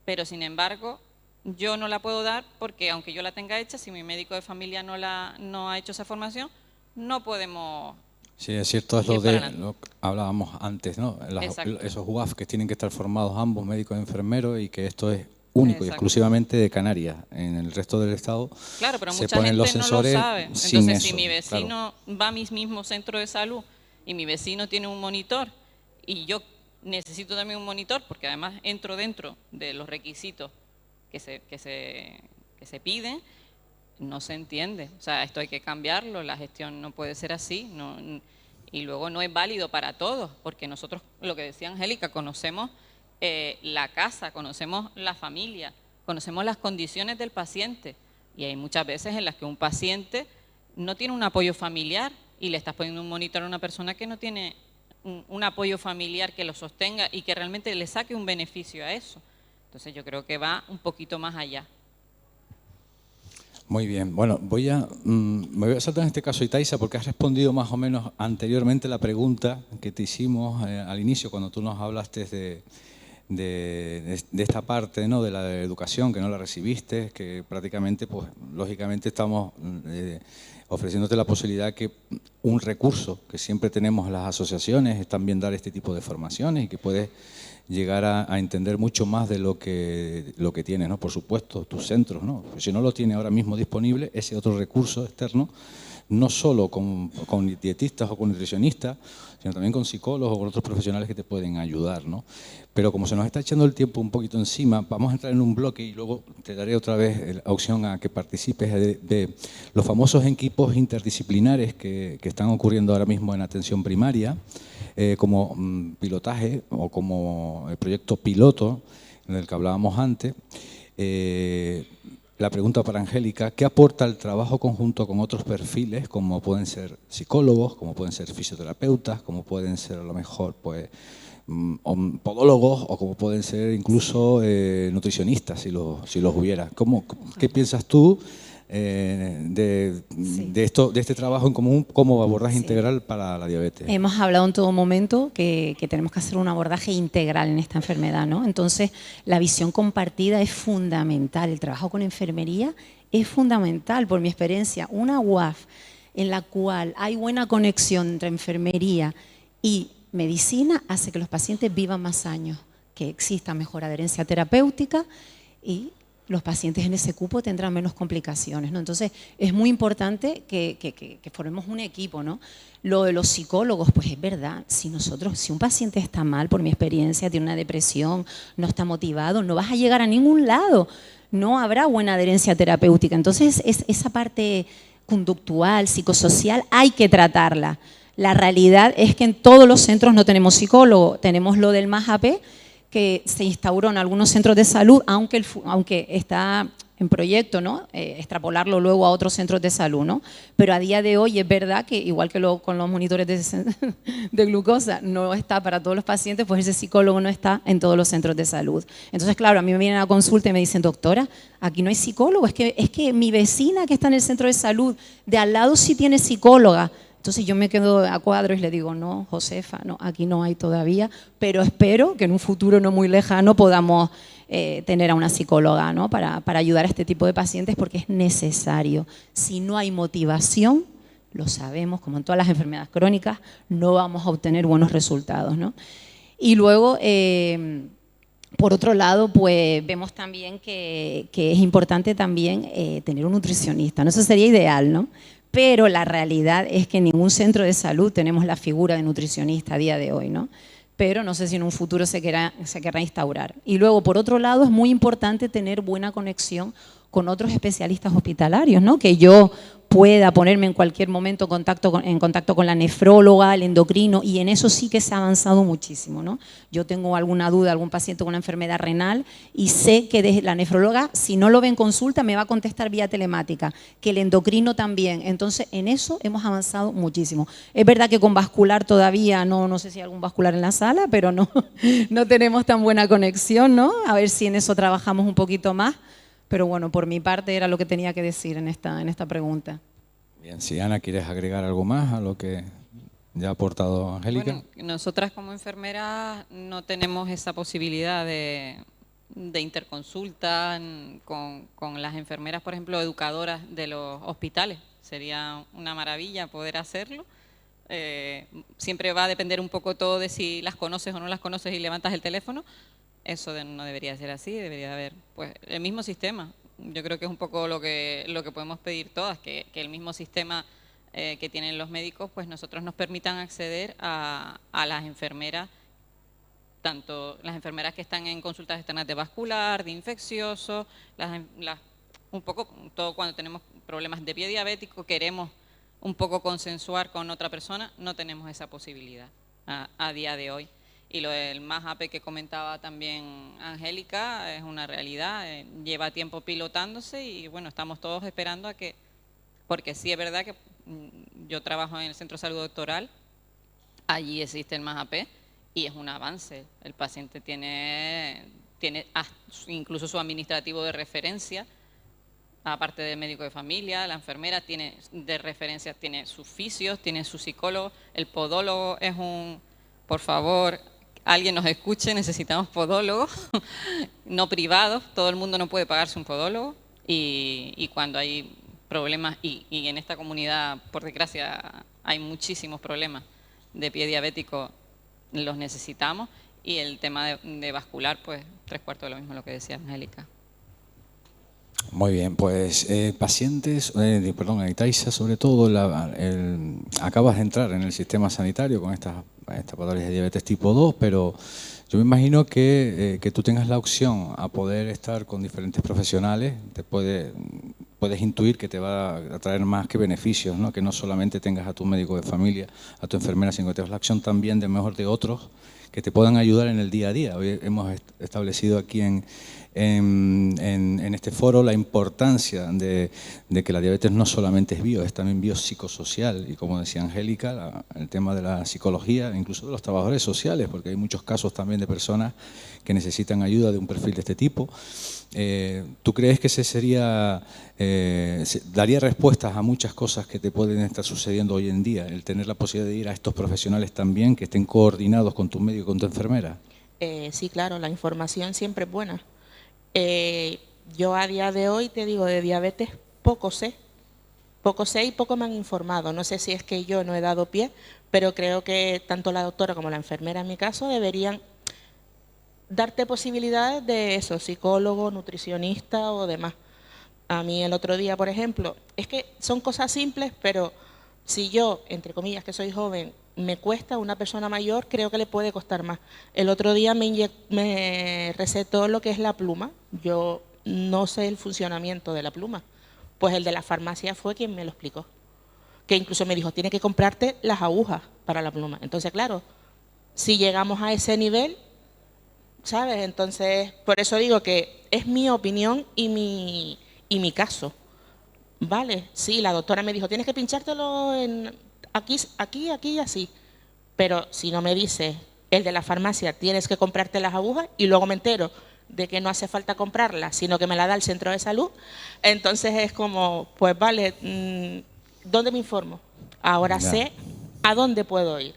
pero sin embargo yo no la puedo dar porque aunque yo la tenga hecha, si mi médico de familia no ha hecho esa formación, no podemos. Sí, es cierto, es lo que hablábamos antes, ¿no? Esos UAF que tienen que estar formados ambos, médicos y enfermeros, y que esto es único y exclusivamente de Canarias. En el resto del estado claro, pero se mucha ponen gente los sensores no lo sabe. sin Entonces, eso, si mi vecino claro. va a mi mismo centro de salud y mi vecino tiene un monitor y yo necesito también un monitor, porque además entro dentro de los requisitos que se piden, no se entiende. O sea, esto hay que cambiarlo, la gestión no puede ser así. Y luego no es válido para todos, porque nosotros, lo que decía Angélica, conocemos la casa, conocemos la familia, conocemos las condiciones del paciente. Y hay muchas veces en las que un paciente no tiene un apoyo familiar y le estás poniendo un monitor a una persona que no tiene un apoyo familiar que lo sostenga y que realmente le saque un beneficio a eso. Entonces yo creo que va un poquito más allá. Muy bien. Bueno, me voy a saltar en este caso, Itaiza, porque has respondido más o menos anteriormente la pregunta que te hicimos al inicio, cuando tú nos hablaste de esta parte, ¿no?, de la educación, que no la recibiste, que prácticamente, pues, lógicamente estamos ofreciéndote la posibilidad que un recurso que siempre tenemos las asociaciones es también dar este tipo de formaciones y que puedes llegar a entender mucho más de lo que tienes, ¿no? Por supuesto, tus centros, ¿no? Si no lo tiene ahora mismo disponible, ese otro recurso externo, no solo con dietistas o con nutricionistas, sino también con psicólogos o con otros profesionales que te pueden ayudar, ¿no? Pero como se nos está echando el tiempo un poquito encima, vamos a entrar en un bloque y luego te daré otra vez la opción a que participes de los famosos equipos interdisciplinares que están ocurriendo ahora mismo en atención primaria, como pilotaje o como el proyecto piloto del que hablábamos antes. La pregunta para Angélica: ¿qué aporta el trabajo conjunto con otros perfiles, como pueden ser psicólogos, como pueden ser fisioterapeutas, como pueden ser a lo mejor pues podólogos, o como pueden ser incluso nutricionistas, si los hubiera? ¿Qué piensas tú de este trabajo en común como abordaje integral para la diabetes? Hemos hablado en todo momento que tenemos que hacer un abordaje integral en esta enfermedad, ¿no? Entonces, la visión compartida es fundamental. El trabajo con enfermería es fundamental, por mi experiencia. Una UAF en la cual hay buena conexión entre enfermería y medicina hace que los pacientes vivan más años, que exista mejor adherencia terapéutica y los pacientes en ese cupo tendrán menos complicaciones, ¿no? Entonces, es muy importante que formemos un equipo, ¿no? Lo de los psicólogos, pues es verdad, si un paciente está mal, por mi experiencia, tiene una depresión, no está motivado, no vas a llegar a ningún lado, no habrá buena adherencia terapéutica. Entonces, esa parte conductual, psicosocial, hay que tratarla. La realidad es que en todos los centros no tenemos psicólogo, tenemos lo del MAJAP, que se instauró en algunos centros de salud, aunque está en proyecto, ¿no? Extrapolarlo luego a otros centros de salud, ¿no? Pero a día de hoy es verdad que, igual que con los monitores de glucosa, no está para todos los pacientes, pues ese psicólogo no está en todos los centros de salud. Entonces, claro, a mí me vienen a consulta y me dicen: doctora, aquí no hay psicólogo, es que mi vecina que está en el centro de salud de al lado sí tiene psicóloga. Entonces yo me quedo a cuadros y le digo: no, Josefa, no, aquí no hay todavía, pero espero que en un futuro no muy lejano podamos tener a una psicóloga, ¿no? para ayudar a este tipo de pacientes, porque es necesario. Si no hay motivación, lo sabemos, como en todas las enfermedades crónicas, no vamos a obtener buenos resultados, ¿no? Y luego, por otro lado, pues vemos también que es importante también tener un nutricionista, ¿no? Eso sería ideal, ¿no? Pero la realidad es que en ningún centro de salud tenemos la figura de nutricionista a día de hoy, ¿no? Pero no sé si en un futuro se querrá instaurar. Y luego, por otro lado, es muy importante tener buena conexión con otros especialistas hospitalarios, ¿no? Que yo pueda ponerme en cualquier momento en contacto con la nefróloga, el endocrino, y en eso sí que se ha avanzado muchísimo, ¿no? Yo tengo alguna duda, algún paciente con una enfermedad renal, y sé que desde la nefróloga, si no lo ve en consulta, me va a contestar vía telemática, que el endocrino también. Entonces, en eso hemos avanzado muchísimo. Es verdad que con vascular todavía, no sé si hay algún vascular en la sala, pero no tenemos tan buena conexión, ¿no? A ver si en eso trabajamos un poquito más. Pero bueno, por mi parte era lo que tenía que decir en esta pregunta. Bien, si Ana, ¿quieres agregar algo más a lo que ya ha aportado Angélica? Bueno, nosotras como enfermeras no tenemos esa posibilidad de interconsulta con las enfermeras, por ejemplo, educadoras de los hospitales. Sería una maravilla poder hacerlo. Siempre va a depender un poco todo de si las conoces o no las conoces y levantas el teléfono. Eso no debería ser así, debería haber pues el mismo sistema. Yo creo que es un poco lo que podemos pedir todas, que el mismo sistema que tienen los médicos, pues nosotros nos permitan acceder a las enfermeras tanto las enfermeras que están en consultas externas de vascular, de infeccioso, un poco todo cuando tenemos problemas de pie diabético, queremos un poco consensuar con otra persona, no tenemos esa posibilidad a día de hoy. Y lo del MASAPE que comentaba también Angélica es una realidad, lleva tiempo pilotándose y bueno, estamos todos esperando a que, porque sí es verdad que yo trabajo en el Centro de Salud Doctoral, allí existe el MASAPE y es un avance. El paciente tiene incluso su administrativo de referencia, aparte del médico de familia, la enfermera tiene de referencia, tiene sus fisios, tiene su psicólogo, el podólogo es por favor, alguien nos escuche, necesitamos podólogos, no privados, todo el mundo no puede pagarse un podólogo y cuando hay problemas, y en esta comunidad, por desgracia, hay muchísimos problemas de pie diabético, los necesitamos, y el tema de vascular, pues 3/4 de lo mismo lo que decía Angélica. Muy bien, pues pacientes, perdón, Itaiza, sobre todo, acabas de entrar en el sistema sanitario con esta patología de diabetes tipo 2, pero yo me imagino que tú tengas la opción a poder estar con diferentes profesionales, puedes intuir que te va a traer más que beneficios, ¿no? Que no solamente tengas a tu médico de familia, a tu enfermera, sino que tengas la opción también de mejor de otros que te puedan ayudar en el día a día. Hoy hemos establecido aquí en este foro la importancia de que la diabetes no solamente es es también biopsicosocial, y como decía Angélica, el tema de la psicología, incluso de los trabajadores sociales, porque hay muchos casos también de personas que necesitan ayuda de un perfil de este tipo. ¿Tú crees que daría respuestas a muchas cosas que te pueden estar sucediendo hoy en día, el tener la posibilidad de ir a estos profesionales también que estén coordinados con tu médico y con tu enfermera? Sí, claro, la información siempre es buena. Yo a día de hoy te digo, de diabetes poco sé y poco me han informado. No sé si es que yo no he dado pie, pero creo que tanto la doctora como la enfermera en mi caso deberían darte posibilidades de eso, psicólogo, nutricionista o demás. A mí el otro día, por ejemplo, es que son cosas simples, pero si yo, entre comillas, que soy joven, me cuesta, una persona mayor creo que le puede costar más. El otro día me recetó lo que es la pluma. Yo no sé el funcionamiento de la pluma. Pues el de la farmacia fue quien me lo explicó. Que incluso me dijo, tienes que comprarte las agujas para la pluma. Entonces, claro, si llegamos a ese nivel, ¿sabes? Entonces, por eso digo que es mi opinión y mi caso. Vale, sí, la doctora me dijo, tienes que pinchártelo aquí y así. Pero si no me dice el de la farmacia, tienes que comprarte las agujas, y luego me entero de que no hace falta comprarlas, sino que me la da el centro de salud, entonces es como, pues vale, ¿dónde me informo? Ahora Ya. sé a dónde puedo ir.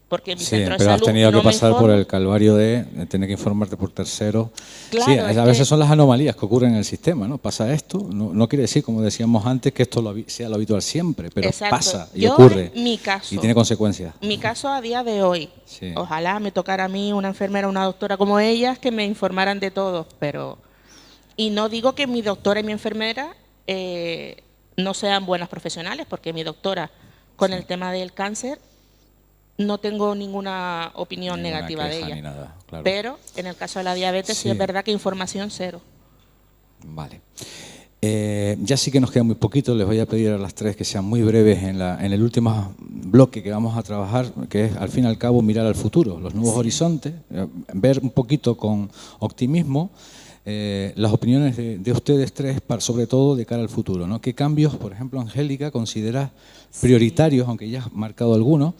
Porque mi Sí, centro de pero has salud tenido no que me pasar por informa. el calvario de tener que informarte por terceros. Claro, Sí, es a veces que- son las anomalías que ocurren en el sistema, ¿no? Pasa esto, no quiere decir, como decíamos antes, que esto sea lo habitual siempre, pero Exacto. pasa y Yo, ocurre en mi caso, y tiene consecuencias. mi caso a día de hoy, Sí. ojalá me tocara a mí una enfermera, una doctora como ellas, que me informaran de todo, pero... Y no digo que mi doctora y mi enfermera no sean buenas profesionales, porque mi doctora, con el tema del cáncer, no tengo ninguna opinión Ninguna negativa de queja ella. ni nada, claro. Pero en el caso de la diabetes sí Sí. es verdad que información cero. Vale. Ya sí que nos queda muy poquito, les voy a pedir a las tres que sean muy breves en el último bloque que vamos a trabajar, que es al fin y al cabo mirar al futuro, los nuevos horizontes, ver un poquito con optimismo las opiniones de ustedes tres, sobre todo de cara al futuro, ¿no? ¿Qué cambios, por ejemplo, Angélica, consideras prioritarios, aunque ya has marcado algunos,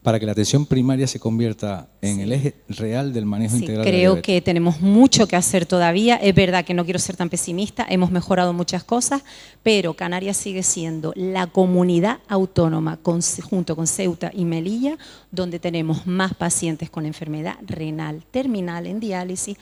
para que la atención primaria se convierta en el eje real del manejo Sí, integral de la creo diabetes? que tenemos mucho que hacer todavía. Es verdad que no quiero ser tan pesimista, hemos mejorado muchas cosas, pero Canarias sigue siendo la comunidad autónoma, junto con Ceuta y Melilla, donde tenemos más pacientes con enfermedad renal terminal en diálisis,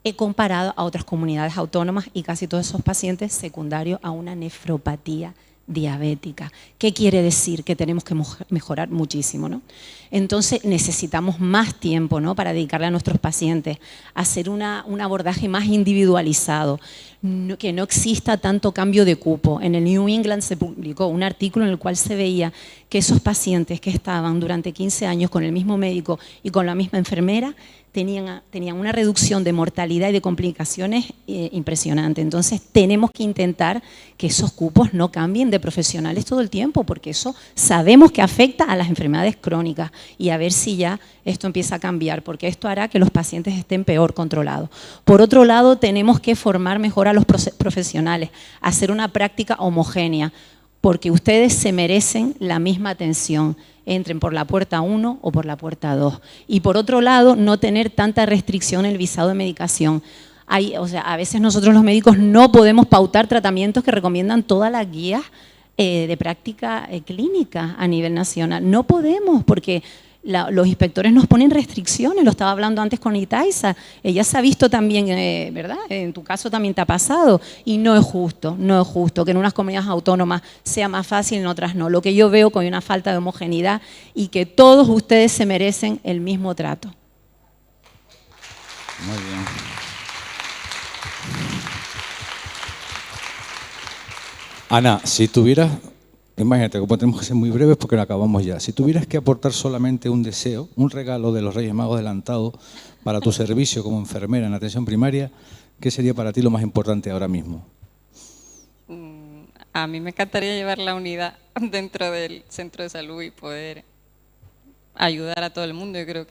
he comparado a otras comunidades autónomas, y casi todos esos pacientes secundarios a una nefropatía diabética. ¿Qué quiere decir? Que tenemos que mejorar muchísimo, ¿no? Entonces necesitamos más tiempo, ¿no?, para dedicarle a nuestros pacientes, hacer un abordaje más individualizado, que no exista tanto cambio de cupo. En el New England se publicó un artículo en el cual se veía que esos pacientes que estaban durante 15 años con el mismo médico y con la misma enfermera tenían una reducción de mortalidad y de complicaciones impresionante. Entonces tenemos que intentar que esos cupos no cambien de profesionales todo el tiempo, porque eso sabemos que afecta a las enfermedades crónicas, y a ver si ya esto empieza a cambiar, porque esto hará que los pacientes estén peor controlados. Por otro lado, tenemos que formar mejor a los profesionales, hacer una práctica homogénea, porque ustedes se merecen la misma atención, entren por la puerta 1 o por la puerta 2. Y por otro lado, no tener tanta restricción en el visado de medicación. A veces nosotros los médicos no podemos pautar tratamientos que recomiendan todas las guías de práctica clínica a nivel nacional. No podemos, porque los inspectores nos ponen restricciones. Lo estaba hablando antes con Itaiza. Ella se ha visto también, ¿verdad? En tu caso también te ha pasado. Y no es justo que en unas comunidades autónomas sea más fácil y en otras no. Lo que yo veo con una falta de homogeneidad, y que todos ustedes se merecen el mismo trato. Muy bien. Ana, si tuvieras... Imagínate, como tenemos que ser muy breves porque lo acabamos ya. Si tuvieras que aportar solamente un deseo, un regalo de los Reyes Magos adelantado para tu servicio como enfermera en atención primaria, ¿qué sería para ti lo más importante ahora mismo? A mí me encantaría llevar la unidad dentro del centro de salud y poder ayudar a todo el mundo. Yo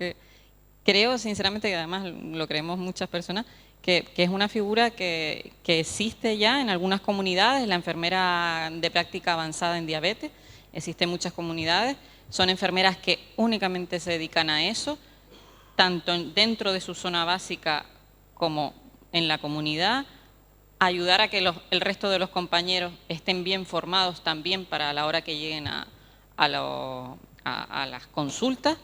creo sinceramente, que además lo creemos muchas personas, que es una figura que existe ya en algunas comunidades. La enfermera de práctica avanzada en diabetes, existe en muchas comunidades, son enfermeras que únicamente se dedican a eso, tanto dentro de su zona básica como en la comunidad, ayudar a que el resto de los compañeros estén bien formados también para la hora que lleguen a las consultas,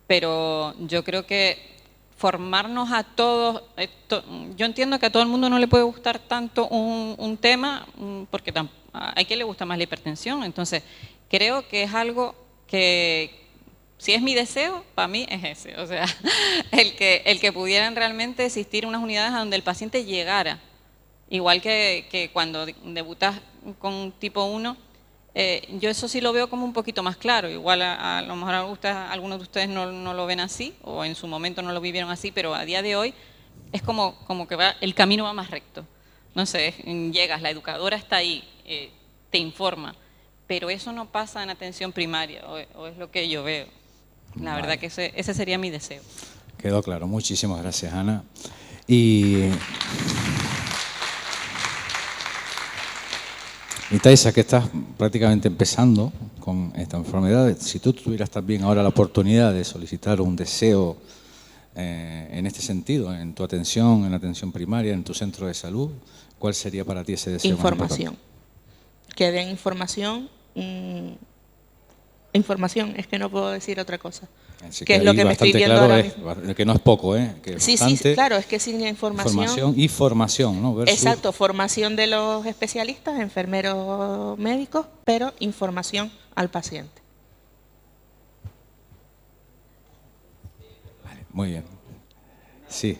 pero yo creo que formarnos a todos, yo entiendo que a todo el mundo no le puede gustar tanto un tema, porque hay quien le gusta más la hipertensión. Entonces creo que es algo que, si es mi deseo, para mí es ese, o sea, el que pudieran realmente existir unas unidades a donde el paciente llegara, igual que cuando debutas con tipo 1, yo eso sí lo veo como un poquito más claro. Igual a lo mejor algunos de ustedes no lo ven así, o en su momento no lo vivieron así, pero a día de hoy es como que el camino va más recto. No sé, llegas, la educadora está ahí, te informa, pero eso no pasa en atención primaria, o es lo que yo veo. La verdad que ese sería mi deseo. Quedó claro. Muchísimas gracias, Ana. Y Taisa, que estás prácticamente empezando con esta enfermedad, si tú tuvieras también ahora la oportunidad de solicitar un deseo en este sentido, en tu atención, en la atención primaria, en tu centro de salud, ¿cuál sería para ti ese deseo? Información. Que den información. Información, es que no puedo decir otra cosa. Que es lo que me estoy viendo ahora mismo. Que no es poco, que es sí, claro, es que sin información y formación, ¿no? Exacto, formación de los especialistas, enfermeros, médicos, pero información al paciente. Vale, muy bien. Sí.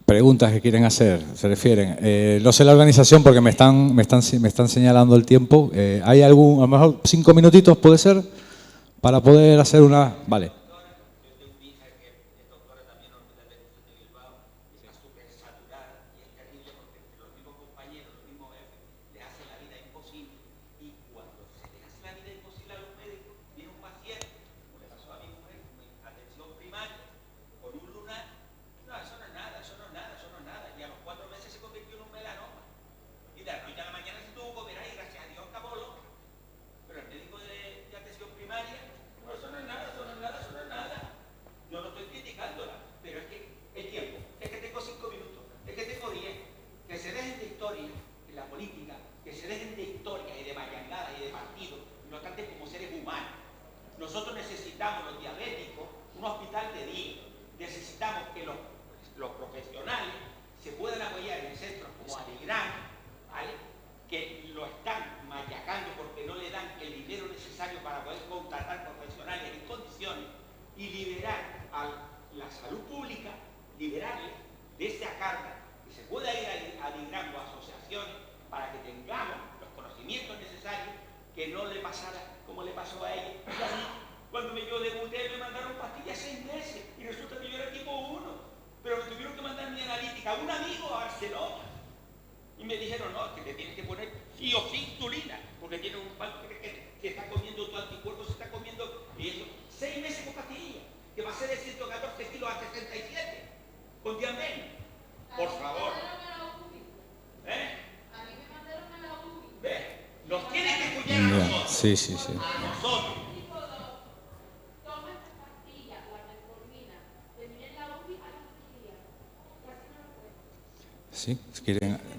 Preguntas que quieren hacer, se refieren. No sé la organización porque me están señalando el tiempo. ¿Hay a lo mejor 5 minutitos puede ser para poder hacer una? Vale. Nosotros necesitamos, los diabéticos, un hospital de día. Necesitamos que los profesionales se puedan apoyar en centros como Aligrán, ¿vale? Que lo están machacando porque no le dan el dinero necesario para poder contratar profesionales en condiciones, y liberar a la salud pública, liberarle de esa carga, que se pueda ir a Aligrán o asociaciones para que que no le pasara como le pasó a ella. Y a mí, cuando yo debuté, me mandaron pastillas 6 meses y resulta que yo era tipo 1, pero me tuvieron que mandar mi analítica a un amigo a Barcelona. Y me dijeron, no, que te tienes que poner sí o sí insulina, porque tiene un fallo que está comiendo tu anticuerpo, se está comiendo, y eso, 6 meses con pastillas, que pasé de 114 kilos a 67, con diabetes. Por favor. ¿Eh? A mí me mandaron a la UBI. ¿Ves? Nos tienen que cuidar a nosotros. Sí, sí, sí. A nosotros. Sí,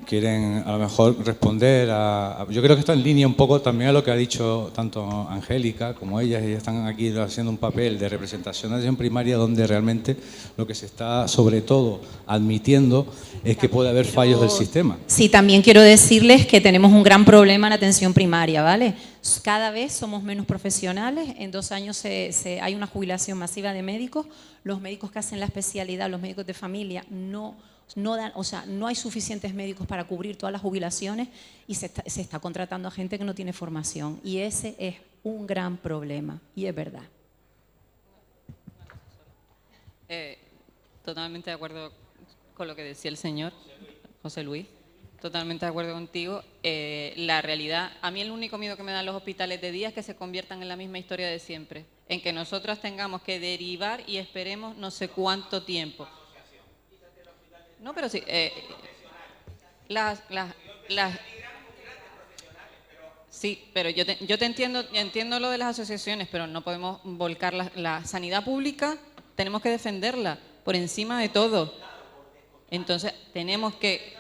quieren a lo mejor responder yo creo que está en línea un poco también a lo que ha dicho tanto Angélica como ellas están aquí haciendo un papel de representación de atención primaria donde realmente lo que se está sobre todo admitiendo es que puede haber fallos del sistema. Sí, también quiero decirles que tenemos un gran problema en atención primaria, ¿vale? Cada vez somos menos profesionales, en 2 años hay una jubilación masiva de médicos, los médicos que hacen la especialidad, los médicos de familia, no dan, o sea, no hay suficientes médicos para cubrir todas las jubilaciones y se está contratando a gente que no tiene formación. Y ese es un gran problema, y es verdad. Totalmente de acuerdo con lo que decía el señor José Luis. Totalmente de acuerdo contigo. La realidad, a mí el único miedo que me dan los hospitales de día es que se conviertan en la misma historia de siempre. En que nosotras tengamos que derivar y esperemos no sé cuánto tiempo. No, pero sí, sí, pero yo te entiendo lo de las asociaciones, pero no podemos volcar la sanidad pública, tenemos que defenderla por encima de todo. Entonces, tenemos que...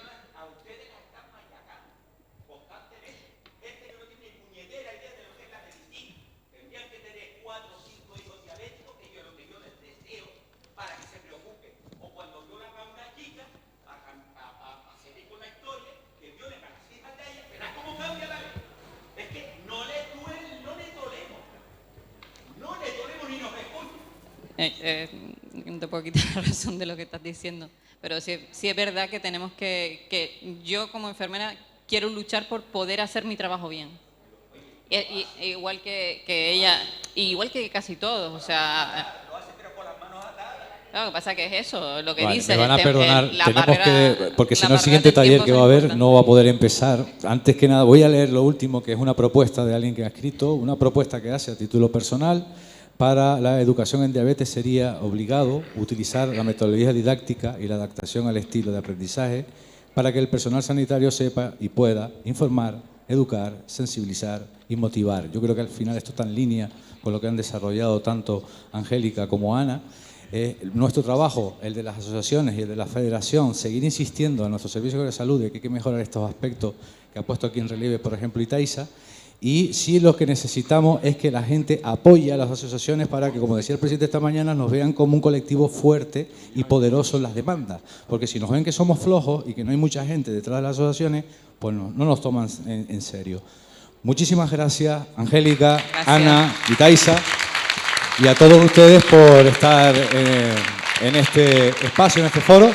no te puedo quitar la razón de lo que estás diciendo, pero sí es verdad que tenemos que yo como enfermera quiero luchar por poder hacer mi trabajo bien. Igual que ella, igual que casi todos, o sea... Lo que pasa es que es eso, lo que vale, dice. me van a perdonar, porque si no el barrera siguiente del taller tiempo que va a es haber importante. no va a poder empezar. Antes que nada voy a leer lo último, que es una propuesta de alguien que ha escrito, una propuesta que hace a título personal. Para la educación en diabetes sería obligado utilizar la metodología didáctica y la adaptación al estilo de aprendizaje para que el personal sanitario sepa y pueda informar, educar, sensibilizar y motivar. Yo creo que al final esto está en línea con lo que han desarrollado tanto Angélica como Ana. Nuestro trabajo, el de las asociaciones y el de la federación, seguir insistiendo a nuestros servicios de salud de que hay que mejorar estos aspectos que ha puesto aquí en relieve, por ejemplo, Itaiza. Y sí, lo que necesitamos es que la gente apoye a las asociaciones para que, como decía el presidente esta mañana, nos vean como un colectivo fuerte y poderoso en las demandas. Porque si nos ven que somos flojos y que no hay mucha gente detrás de las asociaciones, pues no nos toman en serio. Muchísimas gracias, Angélica, Ana, Itaiza, y a todos ustedes por estar en este espacio, en este foro.